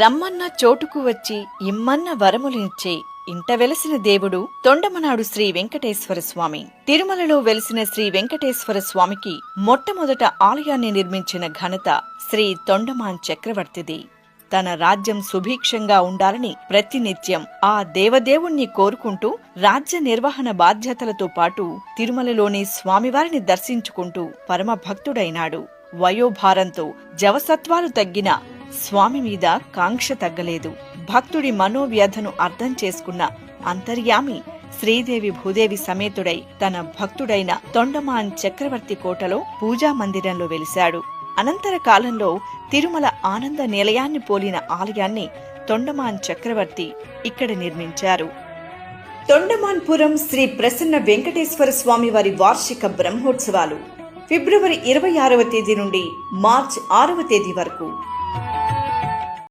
రమ్మన్న చోటుకు వచ్చి ఇమ్మన్న వరములిచ్చే ఇంట వెలసిన దేవుడు తొండమనాడు శ్రీ వెంకటేశ్వర స్వామి. తిరుమలలో వెలిసిన శ్రీ వెంకటేశ్వర స్వామికి మొట్టమొదట ఆలయాన్ని నిర్మించిన ఘనత శ్రీ తొండమాన్ చక్రవర్తిది. తన రాజ్యం సుభిక్షంగా ఉండాలని ప్రతినిత్యం ఆ దేవదేవుణ్ణి కోరుకుంటూ రాజ్య నిర్వహణ బాధ్యతలతో పాటు తిరుమలలోని స్వామివారిని దర్శించుకుంటూ పరమభక్తుడైనాడు. వయోభారంతో జవసత్వాలు తగ్గిన స్వామి మీద కాంక్ష తగ్గలేదు. భక్తుడి మనోవ్యధను అర్థం చేసుకున్న అంతర్యామి శ్రీదేవి భూదేవి సమేతుడై తన భక్తుడైన తొండమాన్ చక్రవర్తి కోటలో పూజా మందిరంలో వెలిశాడు. అనంతర కాలంలో తిరుమల ఆనంద నిలయాన్ని పోలిన ఆలయాన్ని తొండమాన్ చక్రవర్తి ఇక్కడ నిర్మించారు. తొండమాన్పురం శ్రీ ప్రసన్న వెంకటేశ్వర స్వామి వారి వార్షిక బ్రహ్మోత్సవాలు ఫిబ్రవరి 26వ తేదీ నుండి మార్చి 6వ తేదీ వరకు